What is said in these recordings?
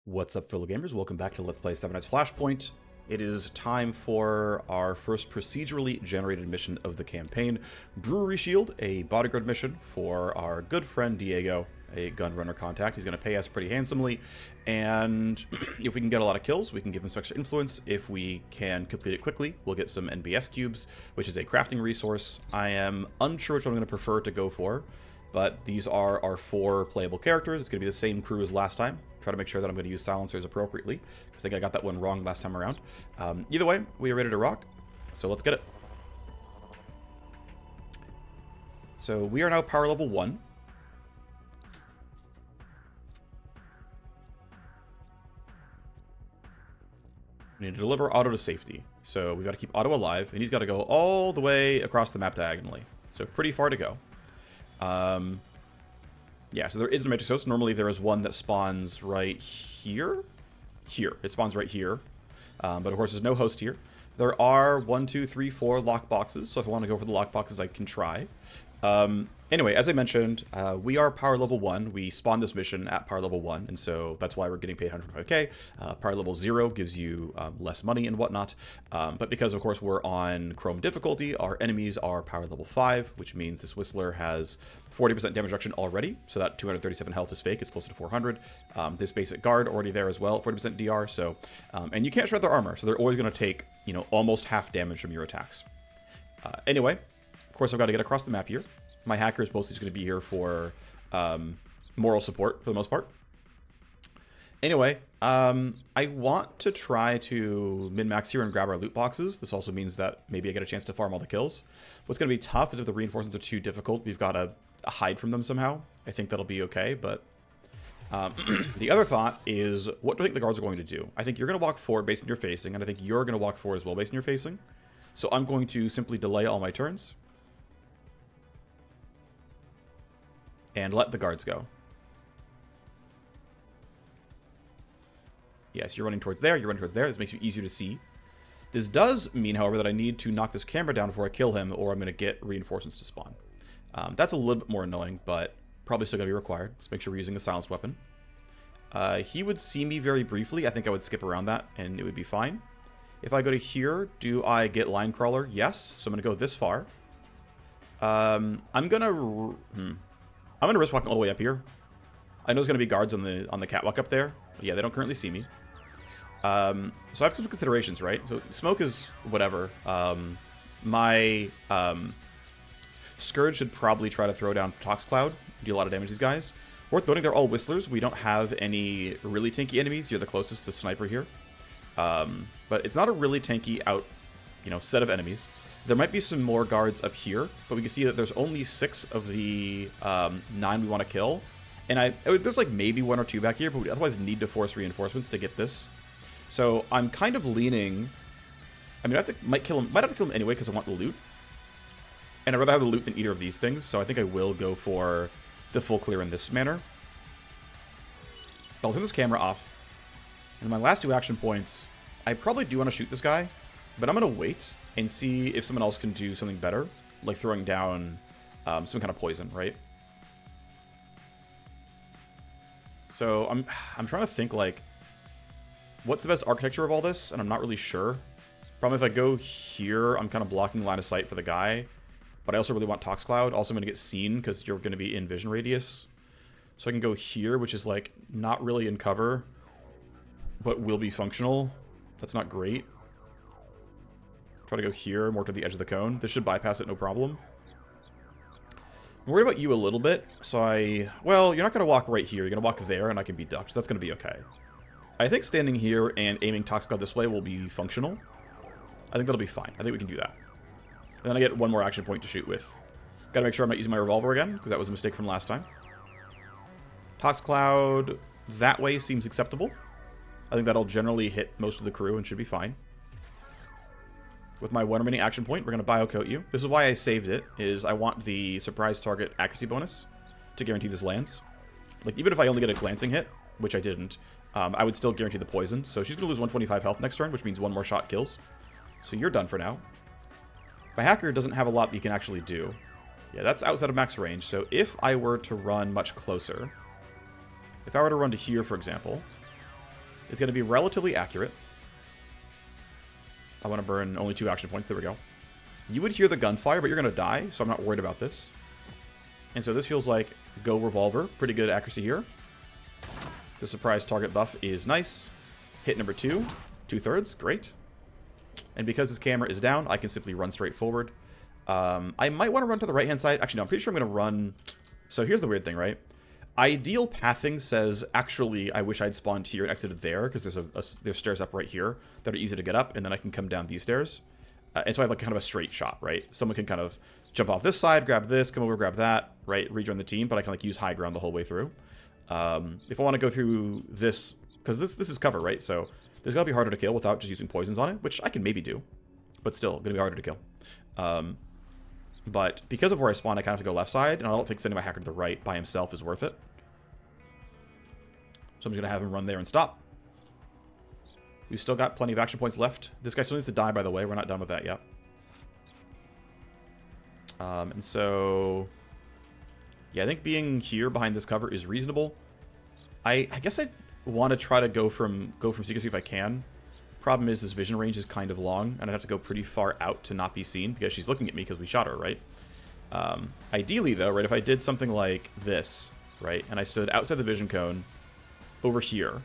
What's up, fellow gamers? Welcome back to Let's Play Seven Nights Flashpoint. It is time for our first procedurally generated mission of the campaign, Brewery Shield, a bodyguard mission for our good friend Diego, a gunrunner contact. He's going to pay us pretty handsomely, and if we can get a lot of kills, we can give him some extra influence. If we can complete it quickly, we'll get some NBS cubes, which is a crafting resource. I am unsure which one I'm going to prefer to go for, but these are our 4 playable characters. It's going to be the same crew as last time. Try to make sure that I'm going to use silencers appropriately. I think I got that one wrong last time around. Either way, we are ready to rock, so let's get it. So we are now power level 1. We need to deliver Otto to safety. So we've got to keep Otto alive, and he's got to go all the way across the map diagonally. So pretty far to go. Yeah, so there is no matrix host. Normally there is one that spawns right here. Here. It spawns right here. But of course there's no host here. There are 1, 2, 3, 4 lock boxes. So if I want to go for the lock boxes, I can try. Anyway, as I mentioned, we are power level 1. We spawned this mission at power level 1, and so that's why we're getting paid 125k. Power level 0 gives you less money and whatnot. But because, of course, we're on Chrome difficulty, our enemies are power level 5, which means this Whistler has 40% damage reduction already, so that 237 health is fake. It's closer to 400. This basic guard already there as well, 40% DR. So, and you can't shred their armor, so they're always going to take, you know, almost half damage from your attacks. Anyway, of course, I've got to get across the map here. My hacker is mostly just going to be here for moral support for the most part. Anyway, I want to try to min-max here and grab our loot boxes. This also means that maybe I get a chance to farm all the kills. What's going to be tough is if the reinforcements are too difficult, we've got to hide from them somehow. I think that'll be okay, but the other thought is, what do I think the guards are going to do? I think you're going to walk forward based on your facing, and I think you're going to walk forward as well based on your facing. So I'm going to simply delay all my turns and let the guards go. Yes, you're running towards there, you're running towards there. This makes you easier to see. This does mean, however, that I need to knock this camera down before I kill him, or I'm going to get reinforcements to spawn. That's a little bit more annoying, but probably still going to be required. Let's make sure we're using a silenced weapon. He would see me very briefly. I think I would skip around that, and it would be fine. If I go to here, do I get line crawler? Yes. So I'm going to go this far. I'm going to risk walking all the way up here. I know there's going to be guards on the catwalk up there. But yeah, they don't currently see me. So I have some considerations, right? So smoke is whatever. My Scourge should probably try to throw down Tox Cloud, do a lot of damage to these guys. Worth noting, they're all Whistlers. We don't have any really tanky enemies. You're the closest to the sniper here. But it's not a really tanky set of enemies. There might be some more guards up here, but we can see that there's only 6 of the 9 we want to kill. And there's like maybe 1 or 2 back here, but we otherwise need to force reinforcements to get this. So I'm kind of leaning. I mean, might have to kill him anyway because I want the loot. And I'd rather have the loot than either of these things, so I think I will go for the full clear in this manner. I'll turn this camera off. And my last 2 action points, I probably do want to shoot this guy, but I'm going to wait and see if someone else can do something better, like throwing down some kind of poison, right? So I'm trying to think, like, what's the best architecture of all this, and I'm not really sure. Probably if I go here, I'm kind of blocking line of sight for the guy, but I also really want Tox Cloud. Also, I'm going to get seen because you're going to be in vision radius. So I can go here, which is, like, not really in cover, but will be functional. That's not great. Try to go here, more to the edge of the cone. This should bypass it, no problem. I'm worried about you a little bit, so well, you're not going to walk right here. You're going to walk there, and I can be ducked. So that's going to be okay. I think standing here and aiming Tox Cloud this way will be functional. I think that'll be fine. I think we can do that. And then I get 1 more action point to shoot with. Got to make sure I'm not using my revolver again, because that was a mistake from last time. Tox Cloud that way seems acceptable. I think that'll generally hit most of the crew and should be fine. With my 1 remaining action point, we're going to biocoat you. This is why I saved it, is I want the surprise target accuracy bonus to guarantee this lands. Like, even if I only get a glancing hit, which I didn't, I would still guarantee the poison. So she's going to lose 125 health next turn, which means 1 more shot kills. So you're done for now. My hacker doesn't have a lot that you can actually do. Yeah, that's outside of max range. So if I were to run much closer, if I were to run to here, for example, is going to be relatively accurate. I want to burn only 2 action points. There we go. You would hear the gunfire, but you're going to die, so I'm not worried about this. And so this feels like go revolver. Pretty good accuracy here. The surprise target buff is nice. Hit number 2. 2/3. Great. And because this camera is down, I can simply run straight forward. I might want to run to the right-hand side. Actually, no, I'm pretty sure I'm going to run... So here's the weird thing, right? Ideal pathing says, actually, I wish I'd spawned here and exited there, because there's stairs up right here that are easy to get up, and then I can come down these stairs. And so I have like kind of a straight shot, right? Someone can kind of jump off this side, grab this, come over, grab that, right? Rejoin the team, but I can like use high ground the whole way through. If I want to go through this, because this is cover, right? So this is going to be harder to kill without just using poisons on it, which I can maybe do, but still going to be harder to kill. But because of where I spawn, I kind of have to go left side, and I don't think sending my hacker to the right by himself is worth it. So I'm just going to have him run there and stop. We've still got plenty of action points left. This guy still needs to die, by the way. We're not done with that yet. And so... Yeah, I think being here behind this cover is reasonable. I guess I want to try to go from secrecy if I can. Problem is, this vision range is kind of long, and I'd have to go pretty far out to not be seen, because she's looking at me because we shot her, right? Ideally, though, right, if I did something like this, right, and I stood outside the vision cone over here,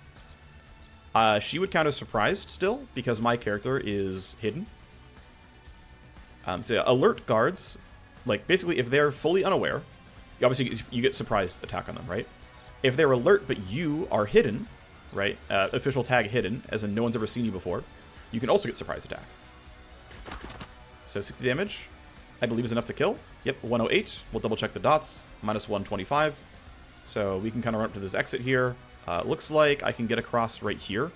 she would count as surprised still, because my character is hidden. So yeah, alert guards, like, basically, if they're fully unaware, obviously you get surprise attack on them, right? If they're alert, but you are hidden, right? Official tag hidden, as in no one's ever seen you before, you can also get surprise attack. So 60 damage, I believe is enough to kill. Yep, 108. We'll double check the dots. Minus 125. So we can kind of run up to this exit here. Looks like I can get across right here.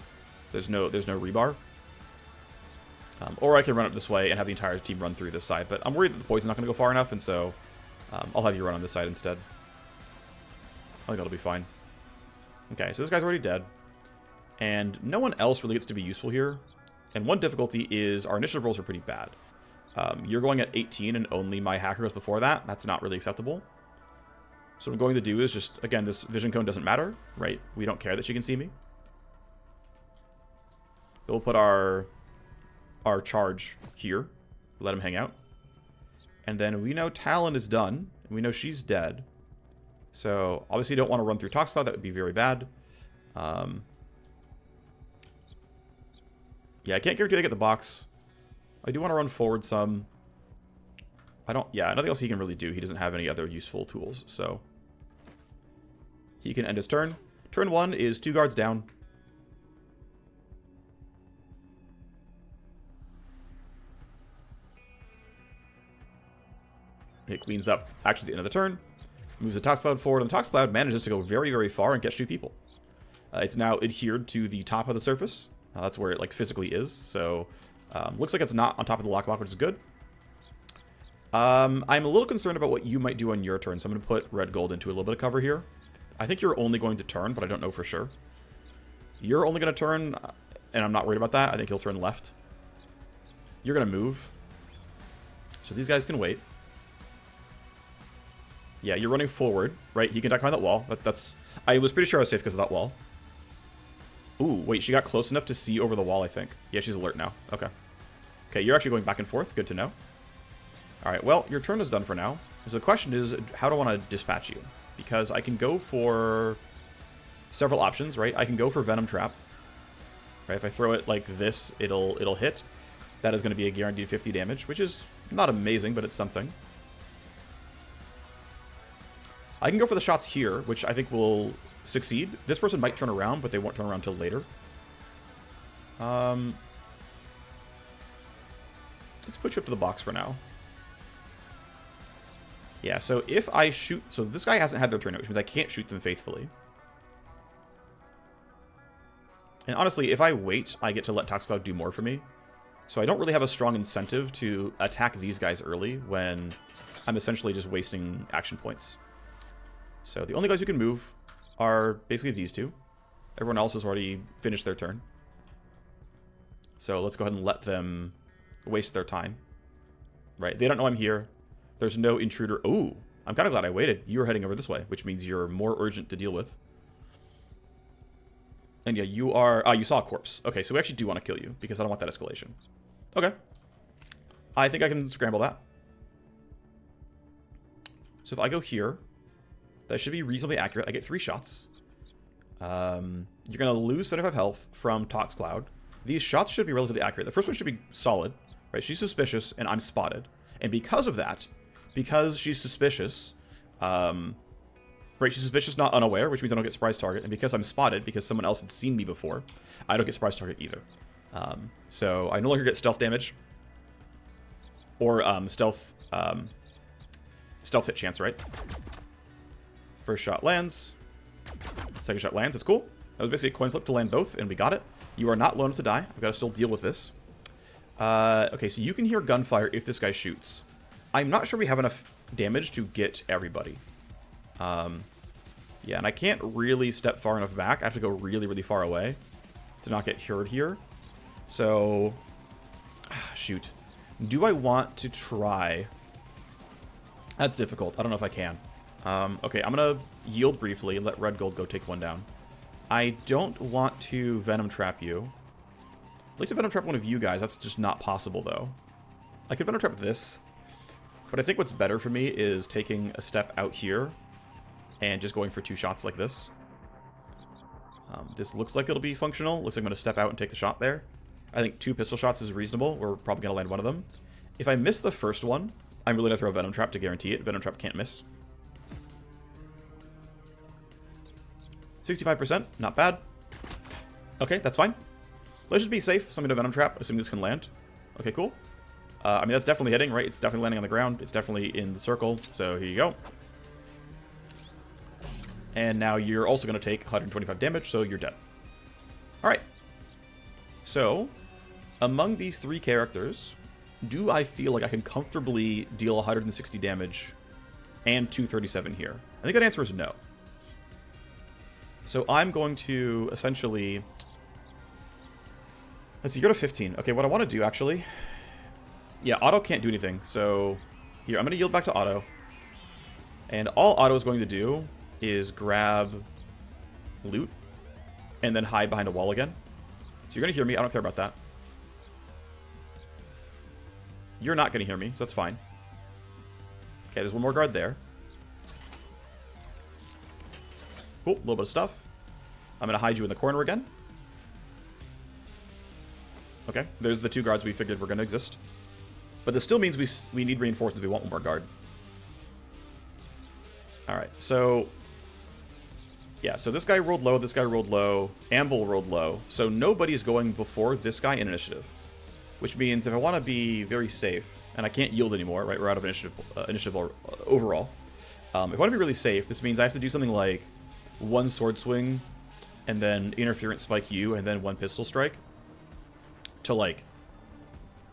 There's no rebar. Or I can run up this way and have the entire team run through this side. But I'm worried that the poison's not going to go far enough, and so I'll have you run on this side instead. I think that'll be fine. Okay, so this guy's already dead. And no one else really gets to be useful here. And one difficulty is our initiative rolls are pretty bad. You're going at 18 and only my hacker goes before that. That's not really acceptable. So what I'm going to do is just, again, this vision cone doesn't matter, right? We don't care that she can see me. We'll put our charge here. Let him hang out. And then we know Talon is done. And we know she's dead. So obviously you don't want to run through Tox Cloud. That would be very bad. Yeah, I can't guarantee I get the box. I do want to run forward some. Yeah, nothing else he can really do. He doesn't have any other useful tools, so. He can end his turn. Turn 1 is 2 guards down. It cleans up actually at the end of the turn. Moves the Tox Cloud forward, and the Tox Cloud manages to go very, very far and catch 2 people. It's now adhered to the top of the surface. That's where it like physically is. So looks like it's not on top of the lockbox, which is good. I'm a little concerned about what you might do on your turn, so I'm going to put red gold into a little bit of cover here. I think you're only going to turn, but I don't know for sure. You're only going to turn, and I'm not worried about that. I think he'll turn left. You're going to move. So these guys can wait. Yeah, you're running forward, right? He can duck behind that wall. I was pretty sure I was safe because of that wall. Ooh, wait, she got close enough to see over the wall, I think. Yeah, she's alert now. Okay. Okay, you're actually going back and forth. Good to know. All right, well, your turn is done for now. So the question is, how do I want to dispatch you? Because I can go for several options, right? I can go for Venom Trap. Right, if I throw it like this, it'll hit. That is going to be a guaranteed 50 damage, which is not amazing, but it's something. I can go for the shots here, which I think will succeed. This person might turn around, but they won't turn around until later. Let's put you up to the box for now. Yeah, so if I shoot... So this guy hasn't had their turn yet, which means I can't shoot them faithfully. And honestly, if I wait, I get to let Tox Cloud do more for me. So I don't really have a strong incentive to attack these guys early when I'm essentially just wasting action points. So the only guys who can move are basically these two. Everyone else has already finished their turn. So let's go ahead and let them waste their time. Right, they don't know I'm here. There's no intruder. Oh, I'm kind of glad I waited. You were heading over this way, which means you're more urgent to deal with. And yeah, you are... you saw a corpse. Okay, so we actually do want to kill you, because I don't want that escalation. Okay. I think I can scramble that. So if I go here, that should be reasonably accurate. I get 3 shots. You're going to lose 75 health from Tox Cloud. These shots should be relatively accurate. The first one should be solid, right? She's suspicious, and I'm spotted. And because of that, because she's suspicious, right, she's suspicious, not unaware, which means I don't get surprise target. And because I'm spotted, because someone else had seen me before, I don't get surprise target either. So I no longer get stealth damage. Or stealth hit chance, right? First shot lands. Second shot lands. That's cool. That was basically a coin flip to land both, and we got it. You are not low enough to die. I've got to still deal with this. Okay, so you can hear gunfire if this guy shoots. I'm not sure we have enough damage to get everybody. Yeah, and I can't really step far enough back. I have to go really, really far away to not get heard here. So, shoot. Do I want to try? That's difficult. I don't know if I can. Okay, I'm going to yield briefly and let Red Gold go take one down. I don't want to Venom Trap you. I'd like to Venom Trap one of you guys. That's just not possible, though. I could Venom Trap this. But I think what's better for me is taking a step out here and just going for 2 shots like this. This looks like it'll be functional. Looks like I'm going to step out and take the shot there. I think 2 pistol shots is reasonable. We're probably going to land one of them. If I miss the first one, I'm really going to throw a Venom Trap to guarantee it. Venom Trap can't miss. 65%, not bad. Okay, that's fine. Let's just be safe. So I'm going to Venom Trap, assuming this can land. Okay, cool. I mean, that's definitely hitting, right? It's definitely landing on the ground. It's definitely in the circle. So here you go. And now you're also going to take 125 damage, so you're dead. All right. So, among these 3 characters, do I feel like I can comfortably deal 160 damage and 237 here? I think that answer is no. So I'm going to essentially... Let's see, go to 15. Okay, what I want to do, actually... Yeah, Auto can't do anything, so... Here, I'm going to yield back to Auto. And all Auto is going to do is grab loot and then hide behind a wall again. So you're going to hear me. I don't care about that. You're not going to hear me, so that's fine. Okay, there's one more guard there. Cool, a little bit of stuff. I'm going to hide you in the corner again. Okay, there's the 2 guards we figured were going to exist. But this still means we need reinforcements if we want one more guard. Alright, so... Yeah, so this guy rolled low, Amble rolled low. So nobody is going before this guy in initiative. Which means if I want to be very safe, and I can't yield anymore, right? We're out of initiative overall. If I want to be really safe, this means I have to do something like 1 sword swing, and then interference spike you, and then 1 pistol strike. To, like,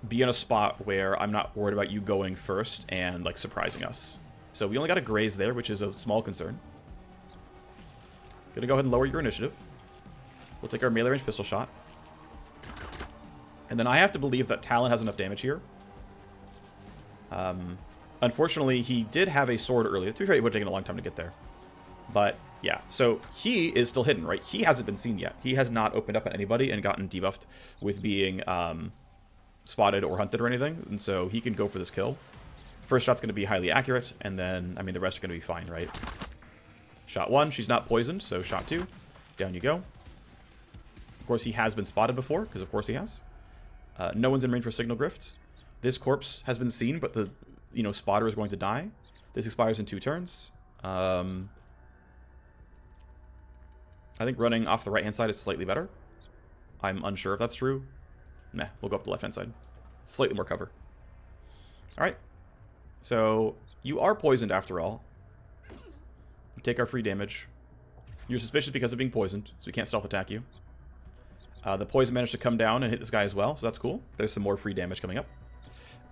be in a spot where I'm not worried about you going first and, like, surprising us. So we only got a graze there, which is a small concern. Gonna go ahead and lower your initiative. We'll take our melee range pistol shot. And then I have to believe that Talon has enough damage here. Unfortunately, he did have a sword earlier. To be fair, it would have taken a long time to get there. But, yeah. So, he is still hidden, right? He hasn't been seen yet. He has not opened up at anybody and gotten debuffed with being spotted or hunted or anything. And so, he can go for this kill. First shot's going to be highly accurate. And then, I mean, the rest are going to be fine, right? Shot 1, she's not poisoned. So, shot 2, down you go. Of course, he has been spotted before, because of course he has. No one's in range for Signal Grift. This corpse has been seen, but the spotter is going to die. This expires in 2 turns. I think running off the right-hand side is slightly better. I'm unsure if that's true. Nah, we'll go up the left-hand side. Slightly more cover. Alright. So, you are poisoned after all. We take our free damage. You're suspicious because of being poisoned, so we can't stealth attack you. The poison managed to come down and hit this guy as well, so that's cool. There's some more free damage coming up.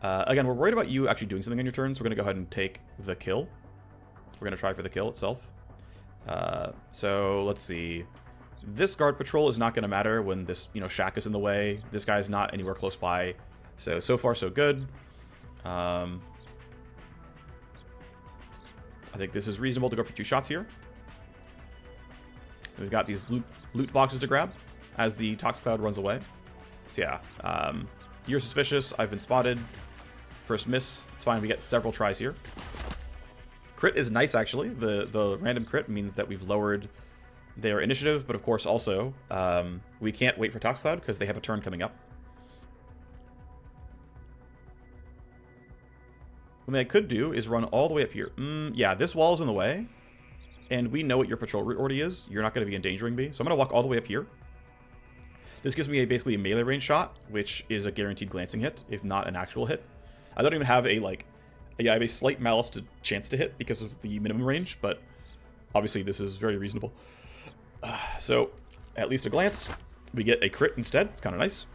Again, we're worried about you actually doing something on your turn, so we're going to go ahead and take the kill. We're going to try for the kill itself. So, let's see. This guard patrol is not going to matter when this, shack is in the way. This guy's not anywhere close by. So far, so good. I think this is reasonable to go for 2 shots here. We've got these loot boxes to grab as the Tox Cloud runs away. So yeah, you're suspicious. I've been spotted. First miss. It's fine. We get several tries here. Crit is nice, actually. The random crit means that we've lowered their initiative, but of course also we can't wait for Tox Cloud because they have a turn coming up. What I could do is run all the way up here. Yeah, this wall is in the way, and we know what your patrol route already is. You're not going to be endangering me, so I'm going to walk all the way up here. This gives me basically a melee range shot, which is a guaranteed glancing hit, if not an actual hit. I don't even have a, like, yeah, I have a slight malice to chance to hit because of the minimum range, but obviously this is very reasonable. So, at least a glance. We get a crit instead. It's kind of nice.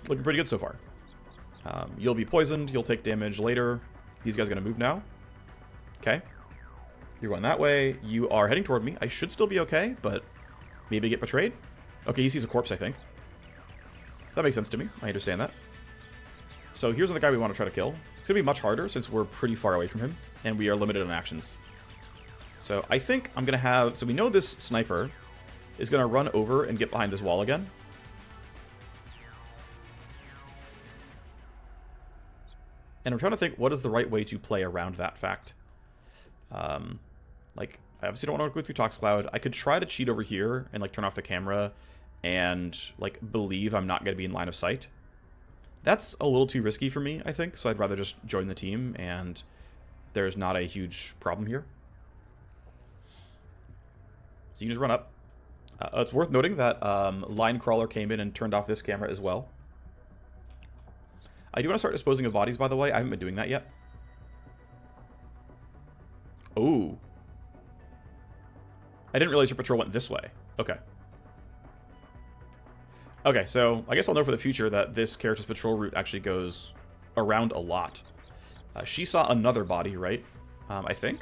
Looking pretty good so far. You'll be poisoned. You'll take damage later. These guys are going to move now. Okay. You're going that way. You are heading toward me. I should still be okay, but maybe get betrayed. Okay, he sees a corpse, I think. That makes sense to me. I understand that. So here's the guy we want to try to kill. It's going to be much harder since we're pretty far away from him, and we are limited on actions. So I think I'm going to have... So we know this sniper is going to run over and get behind this wall again. And I'm trying to think what is the right way to play around that fact. Like, I obviously don't want to go through Tox Cloud. I could try to cheat over here and, like, turn off the camera and, like, believe I'm not going to be in line of sight. That's a little too risky for me, I think, so I'd rather just join the team, and there's not a huge problem here. So you can just run up. It's worth noting that Line Crawler came in and turned off this camera as well. I do want to start disposing of bodies, by the way. I haven't been doing that yet. Oh. I didn't realize your patrol went this way. Okay. Okay, so I guess I'll know for the future that this character's patrol route actually goes around a lot. She saw another body, right? I think.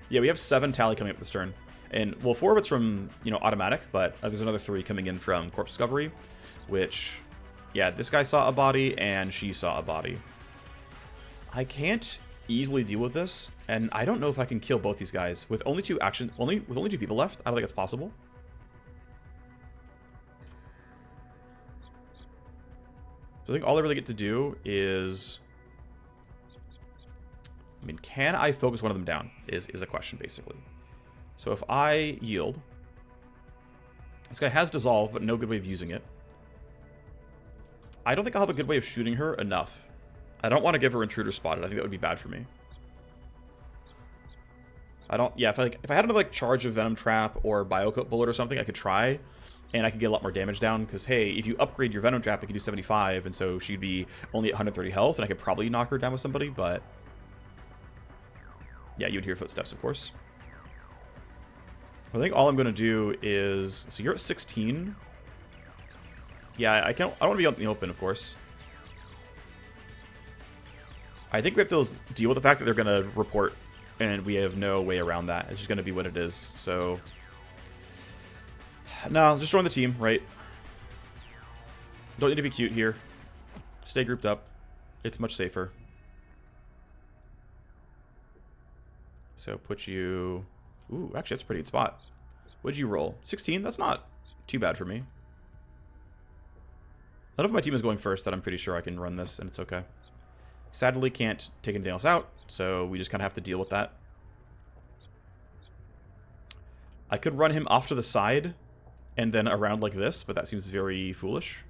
Yeah, we have 7 tally coming up this turn. And, well, 4 of it's from, you know, automatic, but there's another 3 coming in from corpse discovery, which, yeah, this guy saw a body and she saw a body. I can't easily deal with this, and I don't know if I can kill both these guys with only 2 people left. I don't think it's possible. So I think all I really get to do is, I mean, can I focus one of them down is a question, basically. So if I yield, this guy has dissolve, but no good way of using it. I don't think I'll have a good way of shooting her enough. I don't want to give her intruder spotted. I think that would be bad for me. I don't, yeah, if I had another, like, charge of Venom Trap or Biocoat Bullet or something, I could try, and I could get a lot more damage down, because, hey, if you upgrade your Venom Trap, it can do 75, and so she'd be only at 130 health, and I could probably knock her down with somebody, but... Yeah, you would hear footsteps, of course. I think all I'm going to do is... So you're at 16. Yeah, I don't want to be out in the open, of course. I think we have to deal with the fact that they're going to report, and we have no way around that. It's just going to be what it is, so... No, just join the team, right? Don't need to be cute here. Stay grouped up. It's much safer. So put you... Ooh, actually, that's a pretty good spot. What'd you roll? 16? That's not too bad for me. None of my team is going first, that I'm pretty sure I can run this, and it's okay. Sadly, can't take anything else out, so we just kind of have to deal with that. I could run him off to the side and then around like this, but that seems very foolish.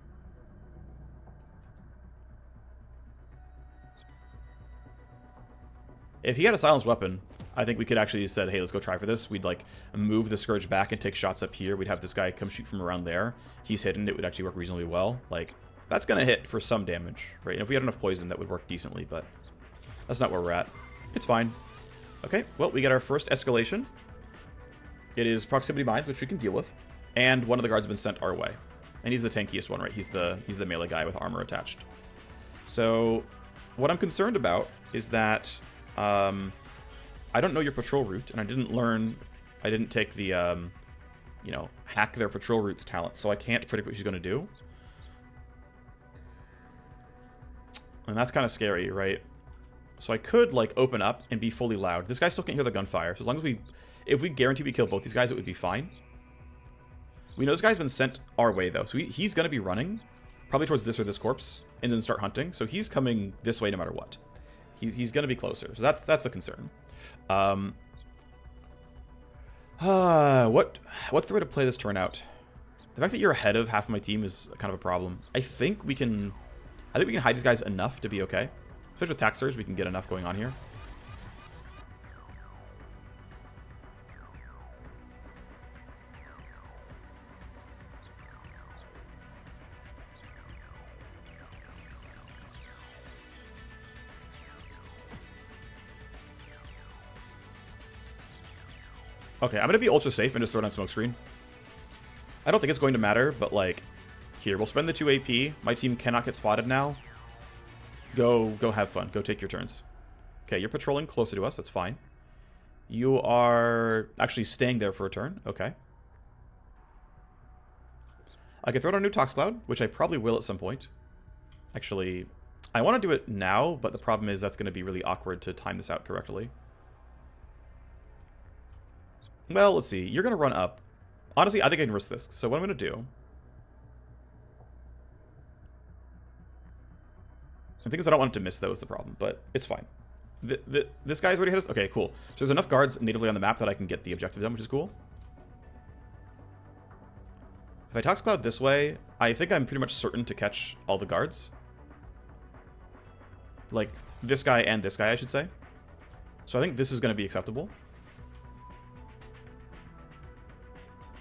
If he had a silenced weapon, I think we could actually have said, hey, let's go try for this. We'd, like, move the Scourge back and take shots up here. We'd have this guy come shoot from around there. He's hidden. It would actually work reasonably well. Like, that's going to hit for some damage, right? And if we had enough poison, that would work decently, but that's not where we're at. It's fine. Okay, well, we get our first escalation. It is proximity mines, which we can deal with. And one of the guards has been sent our way. And he's the tankiest one, right? He's the melee guy with armor attached. So, what I'm concerned about is that... I don't know your patrol route, and I didn't take the, you know, hack their patrol routes talent, so I can't predict what she's going to do. And that's kind of scary, right? So I could, like, open up and be fully loud. This guy still can't hear the gunfire. So as long as if we guarantee we kill both these guys, it would be fine. We know this guy's been sent our way, though. So he's going to be running probably towards this or this corpse and then start hunting. So he's coming this way no matter what. He's going to be closer. So that's a concern. What's the way to play this turn out? The fact that you're ahead of half of my team is kind of a problem. I think we can hide these guys enough to be okay. Especially with Tax Surge, we can get enough going on here. Okay, I'm going to be ultra safe and just throw down Smokescreen. I don't think it's going to matter, but, like, here, we'll spend the 2 AP. My team cannot get spotted now. Go have fun. Go take your turns. Okay, you're patrolling closer to us. That's fine. You are actually staying there for a turn. Okay. I can throw down a new Tox Cloud, which I probably will at some point. Actually, I want to do it now, but the problem is that's going to be really awkward to time this out correctly. Well, let's see. You're going to run up. Honestly, I think I can risk this. So what I'm going to do... I think is I don't want it to miss, though, is the problem. But it's fine. This guy's already hit us? Okay, cool. So there's enough guards natively on the map that I can get the objective done, which is cool. If I Tox Cloud this way, I think I'm pretty much certain to catch all the guards. Like, this guy and this guy, I should say. So I think this is going to be acceptable.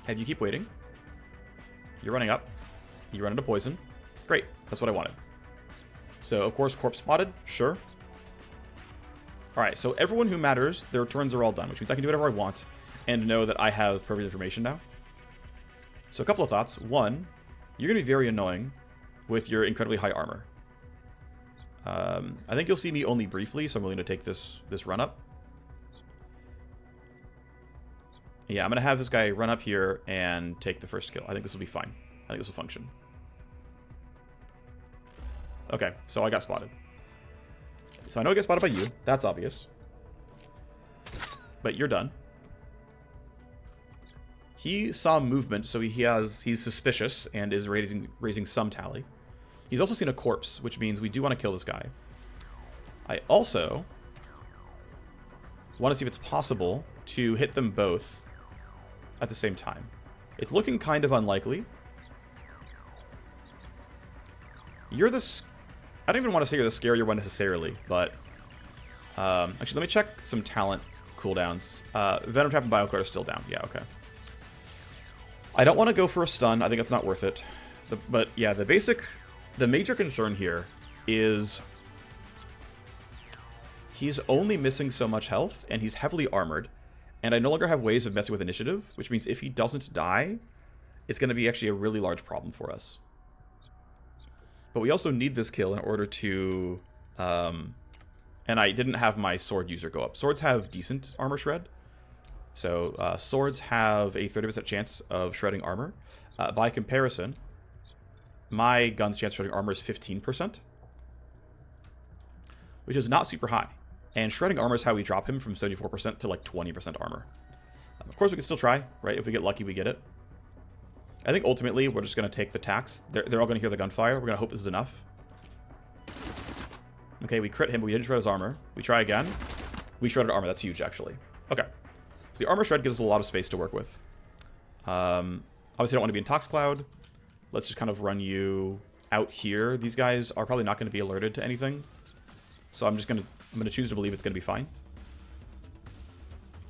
Have you keep waiting. You're running up. You run into poison. Great. That's what I wanted. So, of course, corpse spotted. Sure. Alright, so everyone who matters, their turns are all done, which means I can do whatever I want and know that I have perfect information now. So a couple of thoughts. One, you're going to be very annoying with your incredibly high armor. I think you'll see me only briefly, so I'm willing to take this run up. Yeah, I'm going to have this guy run up here and take the first kill. I think this will be fine. I think this will function. Okay, so I got spotted. So I know I get spotted by you. That's obvious. But you're done. He saw movement, so he's suspicious and is raising some tally. He's also seen a corpse, which means we do want to kill this guy. I also want to see if it's possible to hit them both at the same time. It's looking kind of unlikely. You're the... I don't even want to say you're the scarier one necessarily, but... actually, let me check some talent cooldowns. Venom Trap and Biocard are still down. Yeah, okay. I don't want to go for a stun. I think it's not worth it. But yeah, the major concern here is... he's only missing so much health, and he's heavily armored. And I no longer have ways of messing with initiative, which means if he doesn't die, it's going to be actually a really large problem for us. But we also need this kill in order to... and I didn't have my sword user go up. Swords have decent armor shred. So swords have a 30% chance of shredding armor. By comparison, my gun's chance of shredding armor is 15%. Which is not super high. And shredding armor is how we drop him from 74% to like 20% armor. Of course, we can still try, right? If we get lucky, we get it. I think ultimately, we're just going to take the tax. They're all going to hear the gunfire. We're going to hope this is enough. Okay, we crit him, but we didn't shred his armor. We try again. We shredded armor. That's huge, actually. Okay. So the armor shred gives us a lot of space to work with. Obviously, I don't want to be in Tox Cloud. Let's just kind of run you out here. These guys are probably not going to be alerted to anything. So I'm going to choose to believe it's going to be fine.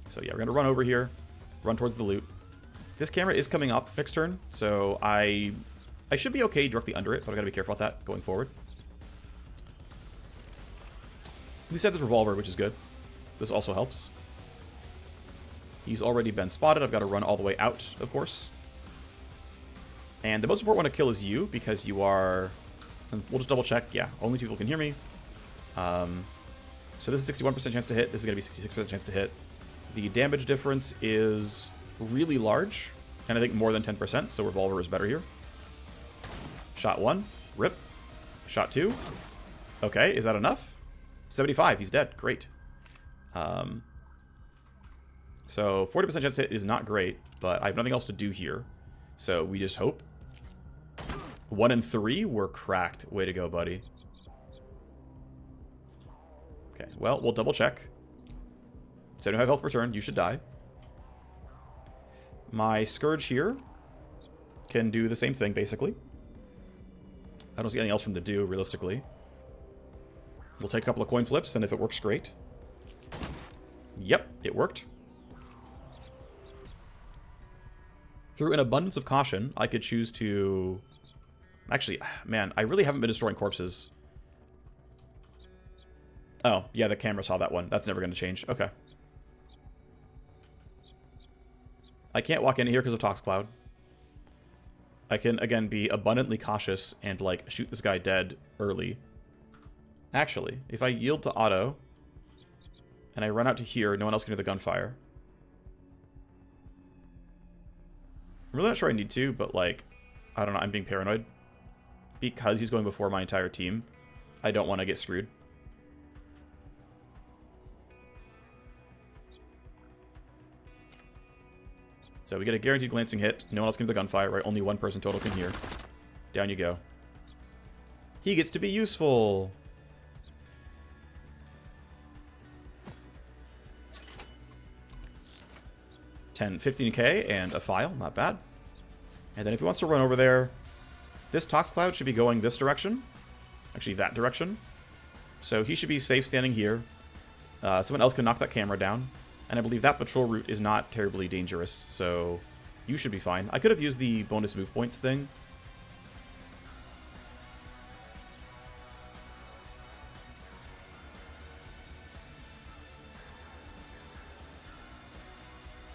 So yeah, we're going to run over here. Run towards the loot. This camera is coming up next turn, so I should be okay directly under it, but I've got to be careful about that going forward. At least I have this revolver, which is good. This also helps. He's already been spotted. I've got to run all the way out, of course. And the most important one to kill is you, because you are... and we'll just double check. Yeah, only 2 people can hear me. So this is 61% chance to hit. This is going to be 66% chance to hit. The damage difference is really large, and I think more than 10%, so revolver is better here. Shot 1. Rip. Shot 2. Okay, is that enough? 75. He's dead. Great. So 40% chance to hit is not great, but I have nothing else to do here. So we just hope. 1 and 3 were cracked. Way to go, buddy. Okay, well, we'll double check. 75 health per turn. You should die. My Scourge here can do the same thing, basically. I don't see anything else for him to do, realistically. We'll take a couple of coin flips, and if it works, great. Yep, it worked. Through an abundance of caution, I could choose to... Actually, man, I really haven't been destroying corpses. Oh, yeah, the camera saw that one. That's never going to change. Okay. I can't walk in here because of Tox Cloud. I can, again, be abundantly cautious and, like, shoot this guy dead early. Actually, if I yield to auto, and I run out to here, no one else can do the gunfire. I'm really not sure I need to, but, like, I don't know, I'm being paranoid. Because he's going before my entire team, I don't want to get screwed. So we get a guaranteed glancing hit. No one else can do the gunfire, right? Only one person total can hear. Down you go. He gets to be useful. $15K and a file. Not bad. And then if he wants to run over there, this Tox Cloud should be going this direction. Actually, that direction. So he should be safe standing here. Someone else can knock that camera down. And I believe that patrol route is not terribly dangerous, so you should be fine. I could have used the bonus move points thing.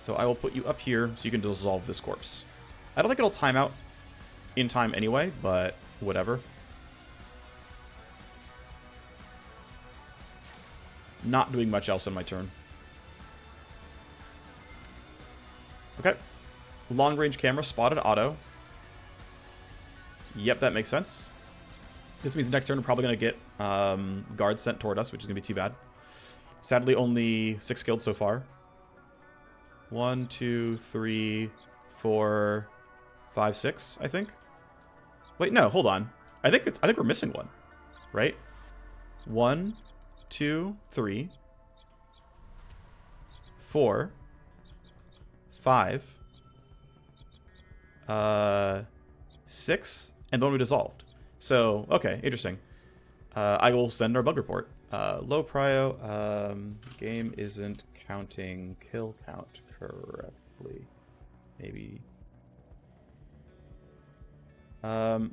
So I will put you up here so you can dissolve this corpse. I don't think it'll time out in time anyway, but whatever. Not doing much else on my turn. Okay. Long range camera spotted auto. Yep, that makes sense. This means next turn we're probably going to get guards sent toward us, which is going to be too bad. Sadly, only 6 killed so far. 1, 2, 3, 4, 5, 6, I think. Wait, no, hold on. I think we're missing one, right? 1, 2, 3, 4, 5, 6, and the one we dissolved. So, okay, interesting. I will send our bug report. Low prio. Game isn't counting kill count correctly. Maybe. I've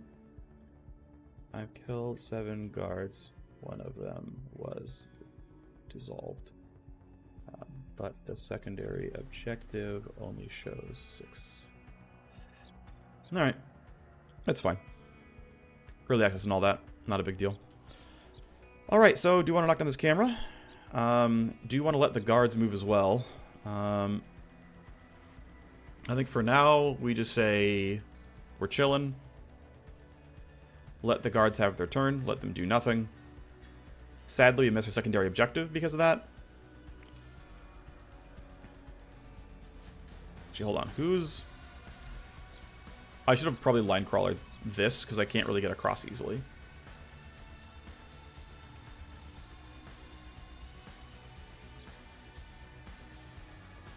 killed 7 guards. One of them was dissolved. But the secondary objective only shows 6. Alright. That's fine. Early access and all that. Not a big deal. Alright, so do you want to knock down this camera? Do you want to let the guards move as well? I think for now, we just say we're chilling. Let the guards have their turn. Let them do nothing. Sadly, we missed our secondary objective because of that. Actually, hold on. Who's... I should have probably line crawlered this, because I can't really get across easily.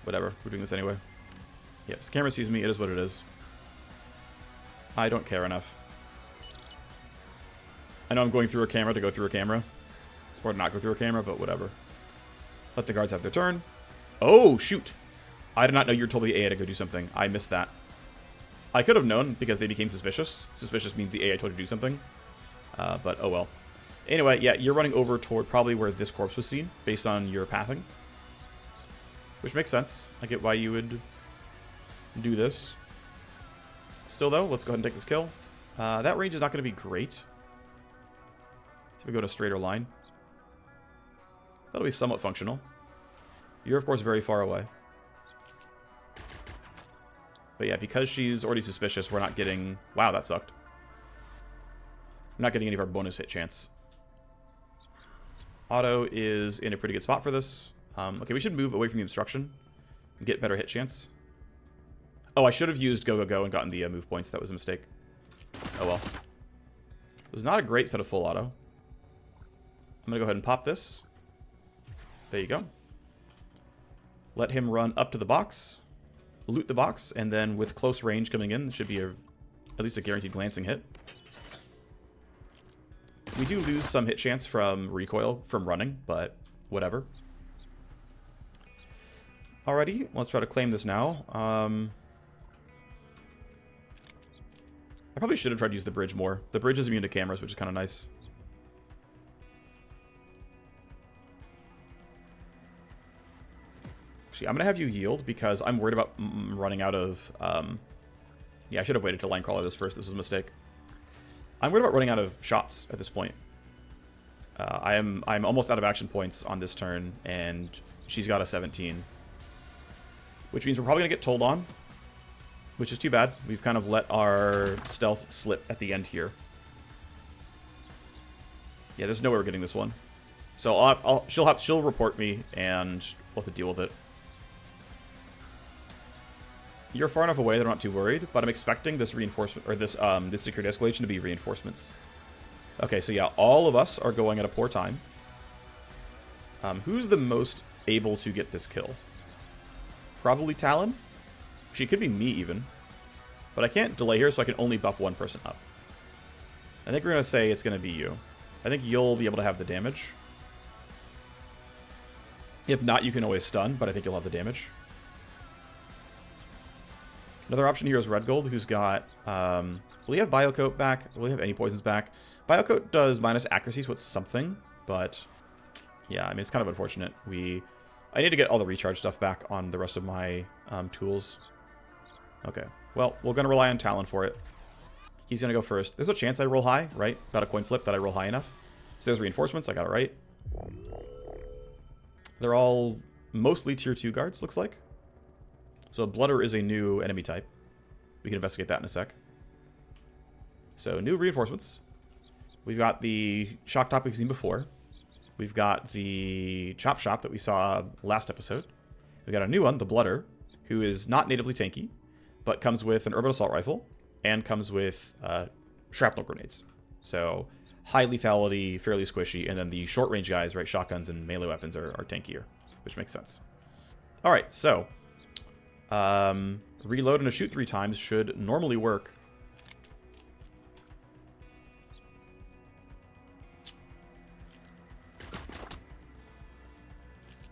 Whatever. We're doing this anyway. Yeah, this camera sees me. It is what it is. I don't care enough. I know I'm going through a camera to go through a camera. Or not go through a camera, but whatever. Let the guards have their turn. Oh, shoot. I did not know you were told the AI to go do something. I missed that. I could have known because they became suspicious. Suspicious means the AI told you to do something. But oh well. Anyway, yeah, you're running over toward probably where this corpse was seen, based on your pathing. Which makes sense. I get why you would do this. Still though, let's go ahead and take this kill. That range is not going to be great. So we go to a straighter line. That'll be somewhat functional. You're of course very far away. But yeah, because she's already suspicious, we're not getting... Wow, that sucked. We're not getting any of our bonus hit chance. Auto is in a pretty good spot for this. Okay, we should move away from the obstruction and get better hit chance. Oh, I should have used Go, Go, Go and gotten the move points. That was a mistake. Oh well. It was not a great set of full auto. I'm going to go ahead and pop this. There you go. Let him run up to the box, loot the box, and then with close range coming in, should be at least a guaranteed glancing hit. We do lose some hit chance from recoil from running, but whatever. Alrighty, let's try to claim this now. I probably should have tried to use the bridge more. The bridge is immune to cameras, which is kind of nice. Actually, I'm going to have you yield because I'm worried about running out of... yeah, I should have waited to line crawler this first. This was a mistake. I'm worried about running out of shots at this point. I'm almost out of action points on this turn, and she's got a 17. Which means we're probably going to get told on, which is too bad. We've kind of let our stealth slip at the end here. Yeah, there's no way we're getting this one. So she'll report me, and we'll have to deal with it. You're far enough away that I'm not too worried, but I'm expecting this reinforcement, or this security escalation to be reinforcements. Okay, so yeah, all of us are going at a poor time. Who's the most able to get this kill? Probably Talon. She could be me even. But I can't delay here, so I can only buff one person up. I think we're going to say it's going to be you. I think you'll be able to have the damage. If not, you can always stun, but I think you'll have the damage. Another option here is Red Gold, who's got... will he have Biocoat back? Will he have any poisons back? Biocoat does minus accuracy, so it's something. But, yeah, I mean, it's kind of unfortunate. I need to get all the recharge stuff back on the rest of my tools. Okay. Well, we're going to rely on Talon for it. He's going to go first. There's a chance I roll high, right? About a coin flip that I roll high enough. So there's reinforcements. I got it right. They're all mostly tier 2 guards, looks like. So Blooder is a new enemy type. We can investigate that in a sec. So new reinforcements. We've got the Shock Top we've seen before. We've got the Chop Shop that we saw last episode. We've got a new one, the Blooder, who is not natively tanky, but comes with an Urban Assault Rifle and comes with shrapnel grenades. So high lethality, fairly squishy, and then the short range guys, right, shotguns and melee weapons are tankier, which makes sense. All right, so reload and a shoot 3 times should normally work.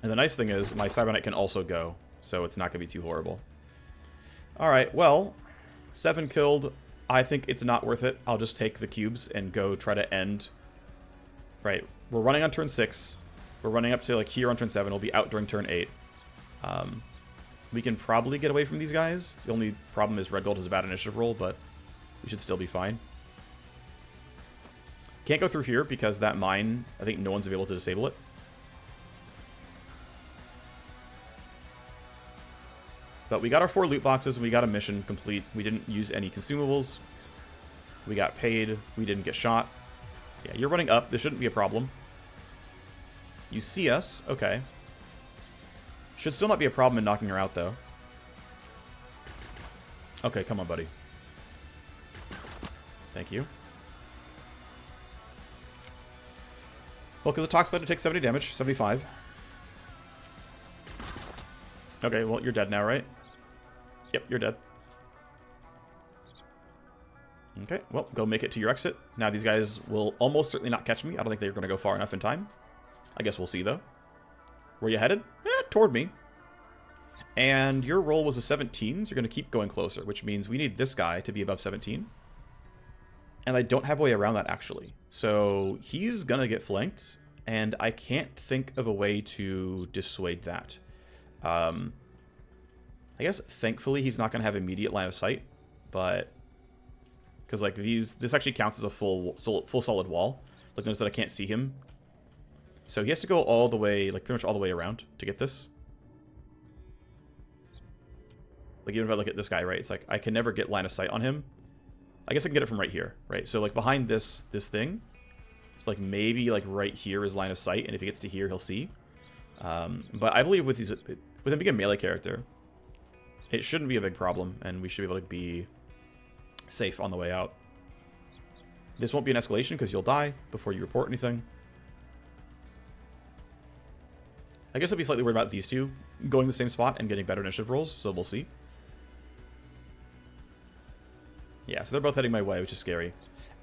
And the nice thing is my Cyberknight can also go, so it's not going to be too horrible. All right, well, 7 killed. I think it's not worth it. I'll just take the cubes and go try to end. Right, we're running on turn 6. We're running up to like here on turn 7. We'll be out during turn 8. We can probably get away from these guys. The only problem is Red Gold has a bad initiative roll, but we should still be fine. Can't go through here because that mine, I think no one's able to disable it. But we got our 4 loot boxes and we got a mission complete. We didn't use any consumables. We got paid. We didn't get shot. Yeah, you're running up. This shouldn't be a problem. You see us. Okay. Should still not be a problem in knocking her out, though. Okay, come on, buddy. Thank you. Well, because the Tox led to take 70 damage. 75. Okay, well, you're dead now, right? Yep, you're dead. Okay, well, go make it to your exit. Now, these guys will almost certainly not catch me. I don't think they're going to go far enough in time. I guess we'll see, though. Where you headed? Toward me. And your roll was a 17, so you're going to keep going closer, which means we need this guy to be above 17. And I don't have a way around that, actually. So he's going to get flanked, and I can't think of a way to dissuade that. I guess, thankfully, he's not going to have immediate line of sight, but... Because, like, this actually counts as a full solid wall. Like, notice that I can't see him. So he has to go all the way, like, pretty much all the way around to get this. Like, even if I look at this guy, right, it's like, I can never get line of sight on him. I guess I can get it from right here, right? So, like, behind this thing, So like maybe like right here is line of sight, and if he gets to here, he'll see. But I believe with him being a melee character, it shouldn't be a big problem, and we should be able to be safe on the way out. This won't be an escalation because you'll die before you report anything. I guess I'd be slightly worried about these two going the same spot and getting better initiative rolls, so we'll see. Yeah, so they're both heading my way, which is scary.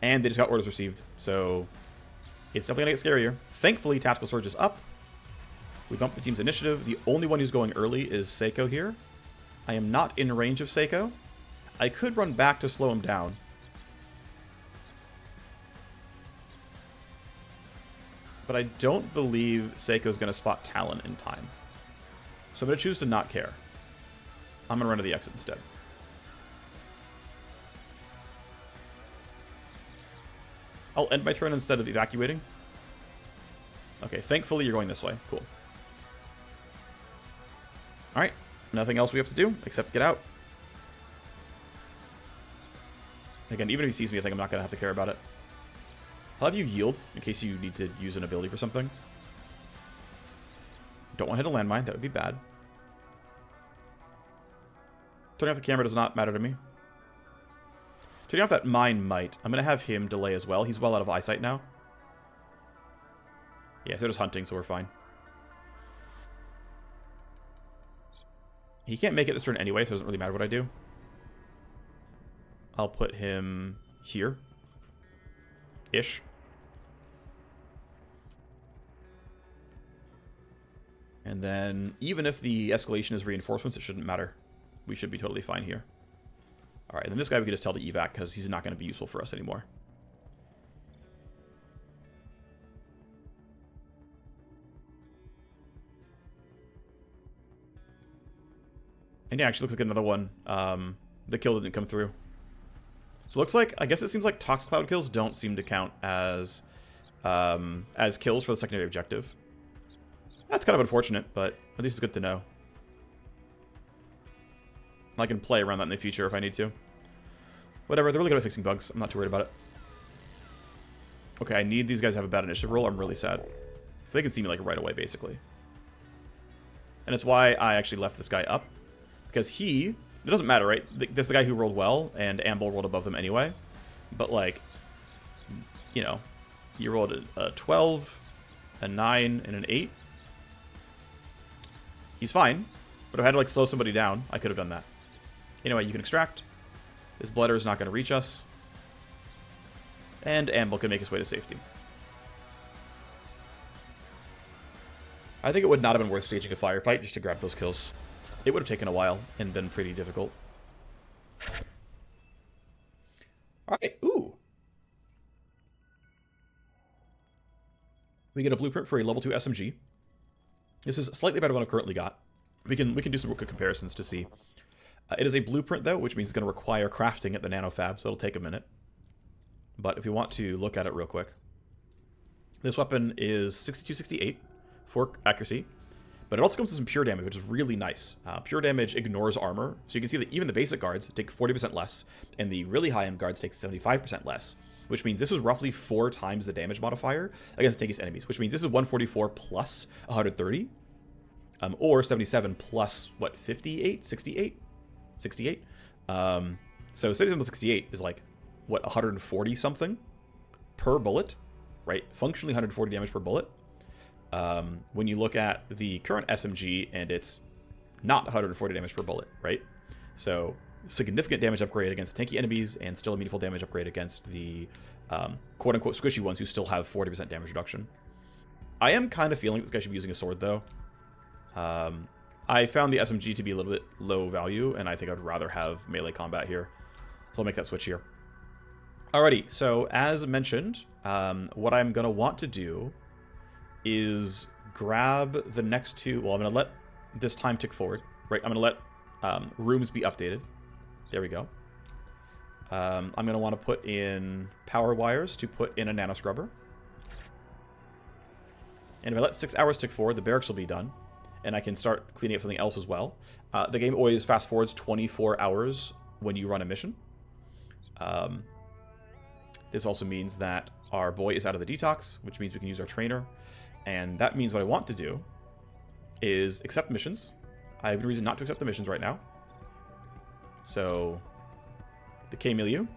And they just got orders received, so it's definitely going to get scarier. Thankfully, Tactical Surge is up. We bumped the team's initiative. The only one who's going early is Seiko here. I am not in range of Seiko. I could run back to slow him down. But I don't believe Seiko's going to spot Talon in time. So I'm going to choose to not care. I'm going to run to the exit instead. I'll end my turn instead of evacuating. Okay, thankfully you're going this way. Cool. Alright, nothing else we have to do except get out. Again, even if he sees me, I think I'm not going to have to care about it. I'll have you yield in case you need to use an ability for something. Don't want to hit a landmine. That would be bad. Turning off the camera does not matter to me. Turning off that mine might. I'm going to have him delay as well. He's well out of eyesight now. Yeah, so they're just hunting, so we're fine. He can't make it this turn anyway, so it doesn't really matter what I do. I'll put him here. Ish. And then, even if the escalation is reinforcements, it shouldn't matter. We should be totally fine here. Alright, then this guy we can just tell to evac, because he's not going to be useful for us anymore. And yeah, actually looks like another one. The kill didn't come through. So it looks like, I guess it seems like Tox Cloud kills don't seem to count as kills for the secondary objective. That's kind of unfortunate, but at least it's good to know. I can play around that in the future if I need to. Whatever, they're really good at fixing bugs. I'm not too worried about it. Okay, I need these guys to have a bad initiative roll. I'm really sad. So they can see me like right away, basically. And it's why I actually left this guy up. Because it doesn't matter, right? This is the guy who rolled well, and Amble rolled above them anyway. But like, you know, you rolled a 12, a 9, and an 8. He's fine, but if I had to like slow somebody down, I could have done that. Anyway, you can extract. This Blooder is not going to reach us. And Amble can make his way to safety. I think it would not have been worth staging a firefight just to grab those kills. It would have taken a while and been pretty difficult. Alright, ooh. We get a blueprint for a level 2 SMG. This is slightly better than I've currently got. We can do some quick comparisons to see. It is a blueprint, though, which means it's going to require crafting at the nanofab, so it'll take a minute. But if you want to look at it real quick. This weapon is 6268 for accuracy. But it also comes with some pure damage, which is really nice. Pure damage ignores armor, so you can see that even the basic guards take 40% less, and the really high-end guards take 75% less, which means this is roughly 4 times the damage modifier against tankiest enemies, which means this is 144 plus 130, or 77 plus, what, 58? 68? 68? So 77 plus 68 is like, what, 140 something per bullet, right? Functionally 140 damage per bullet. When you look at the current SMG, and it's not 140 damage per bullet, right? So, significant damage upgrade against tanky enemies, and still a meaningful damage upgrade against the quote-unquote squishy ones who still have 40% damage reduction. I am kind of feeling this guy should be using a sword, though. I found the SMG to be a little bit low value, and I think I'd rather have melee combat here. So I'll make that switch here. Alrighty, so as mentioned, what I'm going to want to do is grab the next two. Well, I'm going to let this time tick forward, right? I'm going to let rooms be updated. There we go. I'm going to want to put in power wires to put in a nano scrubber. And if I let 6 hours tick forward, the barracks will be done. And I can start cleaning up something else as well. The game always fast forwards 24 hours when you run a mission. This also means that our boy is out of the detox, which means we can use our trainer. And that means what I want to do is accept missions. I have no reason not to accept the missions right now. So, the K-Milieu.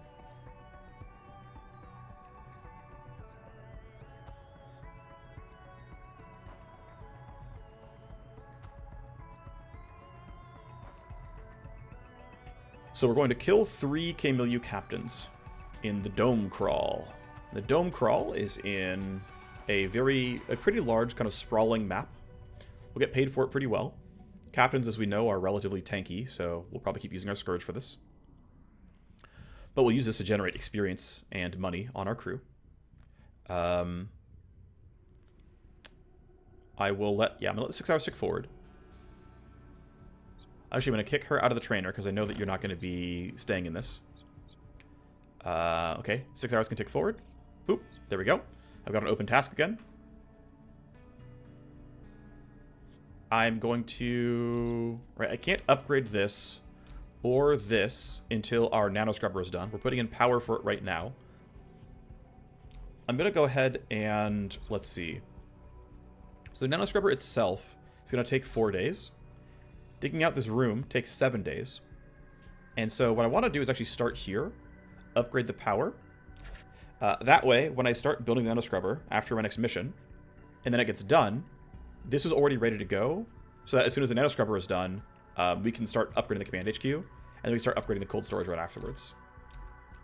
So we're going to kill 3 K-Milieu captains in the Dome Crawl. The Dome Crawl is in a pretty large kind of sprawling map. We'll get paid for it pretty well. Captains, as we know, are relatively tanky, so we'll probably keep using our Scourge for this. But we'll use this to generate experience and money on our crew. I'm gonna let the 6 hours tick forward. Actually, I'm going to kick her out of the trainer because I know that you're not going to be staying in this. Okay, 6 hours can tick forward. Boop, there we go. I've got an open task again. I'm going to... Right, I can't upgrade this or this until our nano scrubber is done. We're putting in power for it right now. I'm going to go ahead and... Let's see. So the nano scrubber itself is going to take 4 days. Digging out this room takes 7 days. And so what I want to do is actually start here. Upgrade the power. That way, when I start building the nano scrubber after my next mission, and then it gets done, this is already ready to go. So that as soon as the nano scrubber is done, we can start upgrading the command HQ, and then we start upgrading the cold storage right afterwards.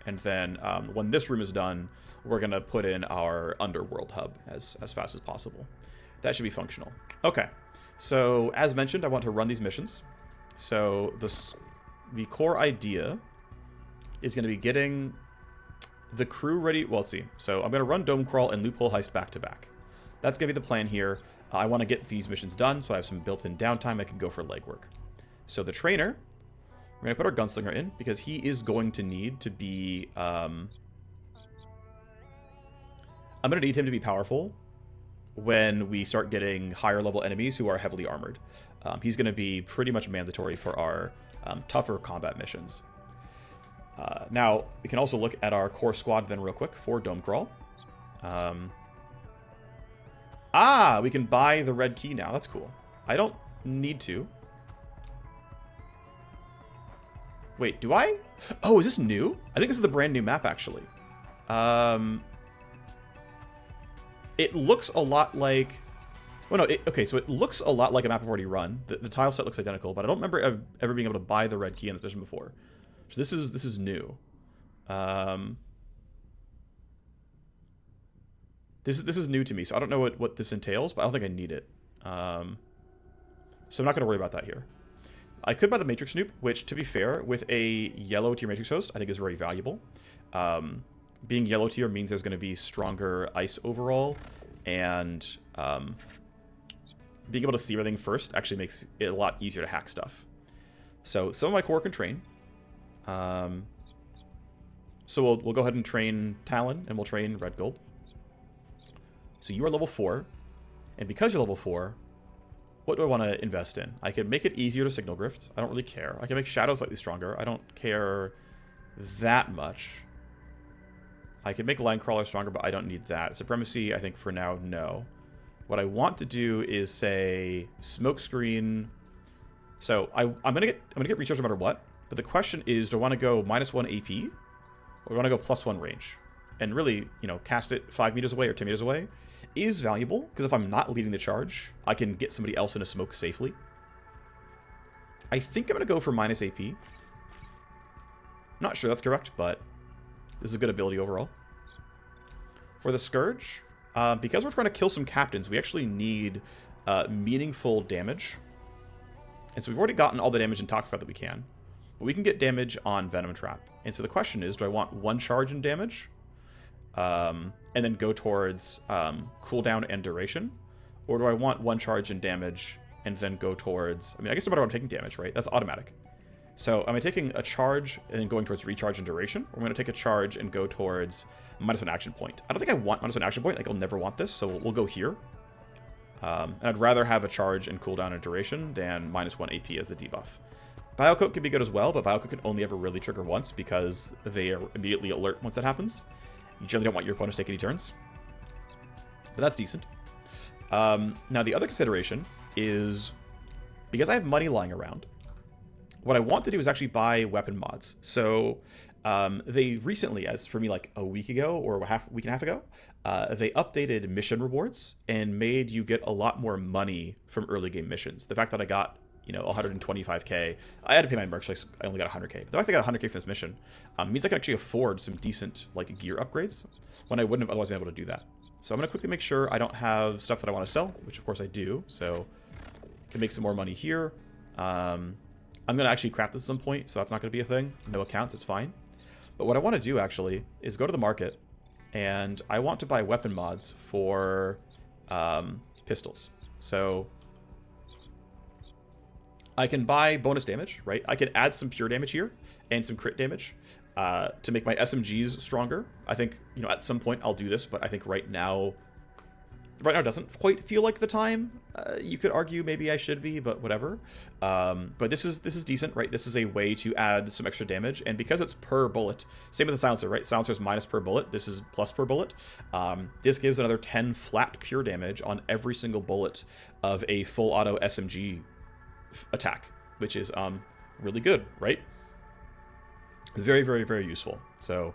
And then when this room is done, we're going to put in our underworld hub as fast as possible. That should be functional. Okay. So, as mentioned, I want to run these missions. So, the core idea is going to be getting the crew ready. Well, let's see. So, I'm going to run Dome Crawl and Loophole Heist back to back. That's going to be the plan here. I want to get these missions done, so I have some built-in downtime. I can go for legwork. So, the trainer, we're going to put our gunslinger in, because he is going to need to be... I'm going to need him to be powerful when we start getting higher level enemies who are heavily armored. He's going to be pretty much mandatory for our tougher combat missions. Now, we can also look at our core squad then real quick for Dome Crawl. We can buy the red key now. That's cool. I don't need to. Wait, do I? Oh, is this new? I think this is the brand new map, actually. It looks a lot like... Well, no, okay, so it looks a lot like a map I've already run. The tile set looks identical, but I don't remember ever being able to buy the red key in this mission before. So this is new. This is new to me, so I don't know what this entails, but I don't think I need it. So I'm not going to worry about that here. I could buy the Matrix Snoop, which, to be fair, with a yellow tier Matrix host, I think is very valuable. Being yellow tier means there's going to be stronger ice overall, and being able to see everything first actually makes it a lot easier to hack stuff. So some of my core can train. So we'll go ahead and train Talon, and we'll train Red Gold. So you are level 4, and because you're level 4, what do I want to invest in? I can make it easier to signal grift. I don't really care. I can make Shadow slightly stronger. I don't care that much. I can make Line Crawler stronger, but I don't need that. Supremacy, I think for now, no. What I want to do is say Smokescreen. So I'm gonna get recharge no matter what. But the question is, do I want to go -1 AP, or do I want to go +1 range? And really, cast it 5 meters away or 10 meters away is valuable, because if I'm not leading the charge, I can get somebody else in a smoke safely. I think I'm gonna go for -AP. Not sure that's correct, but this is a good ability overall. For the Scourge, because we're trying to kill some captains, we actually need meaningful damage. And so we've already gotten all the damage in Toxic that we can. But we can get damage on Venom Trap. And so the question is, do I want 1 charge in damage? And then go towards cooldown and duration? Or do I want 1 charge in damage and then go towards... I guess no matter what I'm taking damage, right? That's automatic. So am I taking a charge and then going towards recharge and duration? Or am I going to take a charge and go towards -1 action point? I don't think I want -1 action point. Like, I'll never want this, so we'll go here. And I'd rather have a charge and cooldown and duration than -1 AP as the debuff. Biocoat can be good as well, but Biocoat can only ever really trigger once because they are immediately alert once that happens. You generally don't want your opponent to take any turns. But that's decent. Now, the other consideration is, because I have money lying around, what I want to do is actually buy weapon mods. So they recently, as for me like a week ago or week and a half ago, they updated mission rewards and made you get a lot more money from early game missions. The fact that I got 125k, I had to pay my merch, so I only got 100k. But the fact that I got 100k for this mission means I can actually afford some decent like gear upgrades when I wouldn't have otherwise been able to do that. So I'm going to quickly make sure I don't have stuff that I want to sell, which of course I do. So can make some more money here. I'm going to actually craft this at some point, so that's not going to be a thing. No accounts, it's fine. But what I want to do actually is go to the market, and I want to buy weapon mods for pistols. So I can buy bonus damage, right? I can add some pure damage here and some crit damage to make my SMGs stronger. I think, at some point I'll do this, but I think right now doesn't quite feel like the time. You could argue maybe I should be, but whatever. But this is decent, right? This is a way to add some extra damage, and because it's per bullet, same with the silencer, right? Silencer is minus per bullet. This is plus per bullet. This gives another 10 flat pure damage on every single bullet of a full auto SMG attack, which is really good, right? Very, very, very useful. So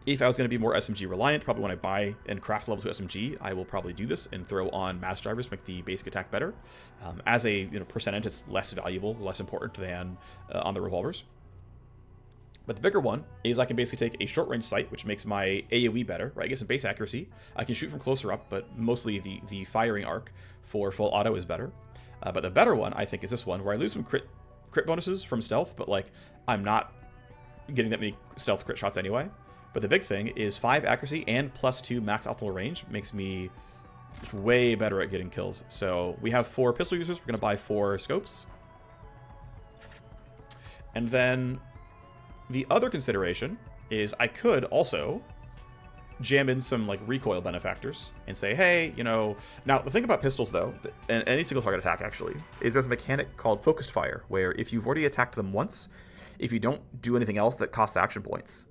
if I was going to be more SMG reliant, probably when I buy and craft level 2 SMG, I will probably do this and throw on mass drivers to make the basic attack better. As a percentage, it's less valuable, less important than on the revolvers. But the bigger one is I can basically take a short range sight, which makes my AoE better, right? I get some base accuracy. I can shoot from closer up, but mostly the firing arc for full auto is better. But the better one, I think, is this one, where I lose some crit bonuses from stealth, but like I'm not getting that many stealth crit shots anyway. But the big thing is 5 accuracy and +2 max optimal range makes me just way better at getting kills. So we have 4 pistol users. We're going to buy 4 scopes. And then the other consideration is I could also jam in some like recoil benefactors and say, hey, now the thing about pistols though, and any single target attack actually, is there's a mechanic called focused fire, where if you've already attacked them once, if you don't do anything else that costs action points,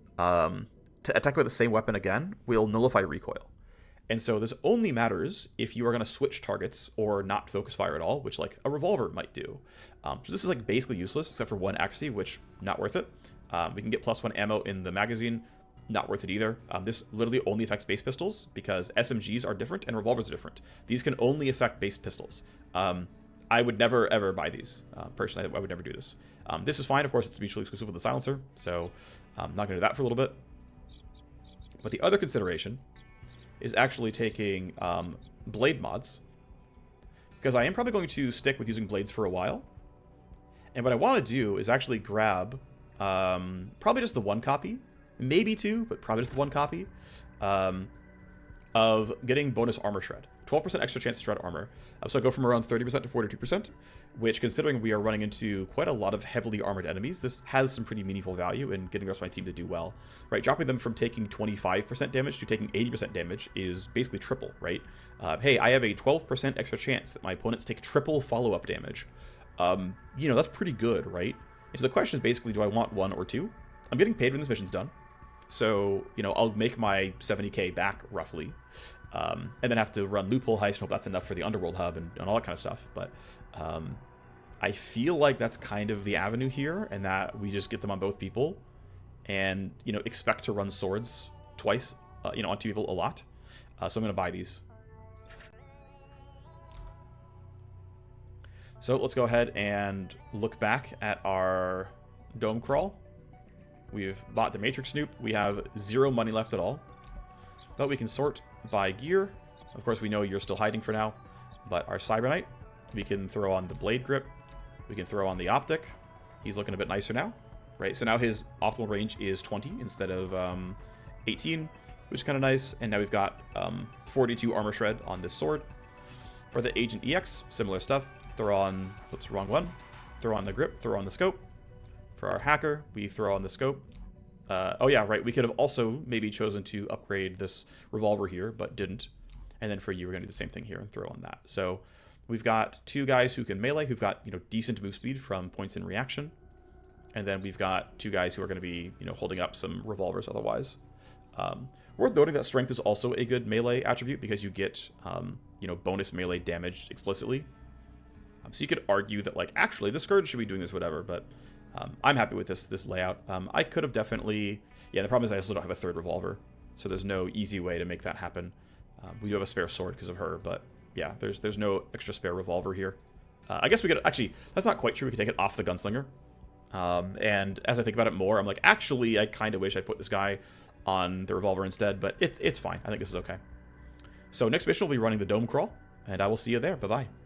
to attack with the same weapon again will nullify recoil. And so this only matters if you are going to switch targets or not focus fire at all, which like a revolver might do. So this is like basically useless except for 1 accuracy, which not worth it. We can get +1 ammo in the magazine, not worth it either. This literally only affects base pistols because SMGs are different and revolvers are different. These can only affect base pistols. I would never ever buy these. Personally, I would never do this. This is fine, of course, it's mutually exclusive with the silencer, so I'm not going to do that for a little bit. But the other consideration is actually taking blade mods, because I am probably going to stick with using blades for a while. And what I want to do is actually grab probably just the 1 copy, maybe 2, but probably just the 1 copy of getting bonus armor shred. 12% extra chance to shred armor. So I go from around 30% to 42%, which, considering we are running into quite a lot of heavily armored enemies, this has some pretty meaningful value in getting the rest of my team to do well, right? Dropping them from taking 25% damage to taking 80% damage is basically triple, right? Hey, I have a 12% extra chance that my opponents take triple follow-up damage. That's pretty good, right? And so the question is basically, do I want 1 or 2? I'm getting paid when this mission's done. So, I'll make my 70k back, roughly. And then have to run loophole heist and hope that's enough for the underworld hub and all that kind of stuff. But I feel like that's kind of the avenue here, and that we just get them on both people and, expect to run swords twice, on 2 people a lot. So I'm going to buy these. So let's go ahead and look back at our dome crawl. We've bought the Matrix Snoop. We have 0 money left at all. But we can sort by gear. Of course, we know you're still hiding for now. But our Cyber Knight, we can throw on the Blade Grip. We can throw on the Optic. He's looking a bit nicer now, right? So now his optimal range is 20 instead of 18, which is kind of nice. And now we've got 42 armor shred on this sword. For the Agent EX, similar stuff. Throw on, oops, wrong one. Throw on the grip, throw on the scope. For our hacker, we throw on the scope. Oh yeah, right, we could have also maybe chosen to upgrade this revolver here, but didn't. And then for you, we're going to do the same thing here and throw on that. So we've got 2 guys who can melee, who've got, decent move speed from points in reaction. And then we've got 2 guys who are going to be, holding up some revolvers otherwise. Worth noting that strength is also a good melee attribute because you get, you know, bonus melee damage explicitly. So you could argue that, like, actually, the Scourge should be doing this, whatever, but I'm happy with this layout. I could have definitely... Yeah, the problem is I also don't have a third revolver, so there's no easy way to make that happen. We do have a spare sword because of her, but yeah, there's no extra spare revolver here. I guess we could... Actually, that's not quite true. We could take it off the gunslinger. And as I think about it more, I'm like, actually, I kind of wish I put this guy on the revolver instead, but it's fine. I think this is okay. So next mission will be running the dome crawl, and I will see you there. Bye-bye.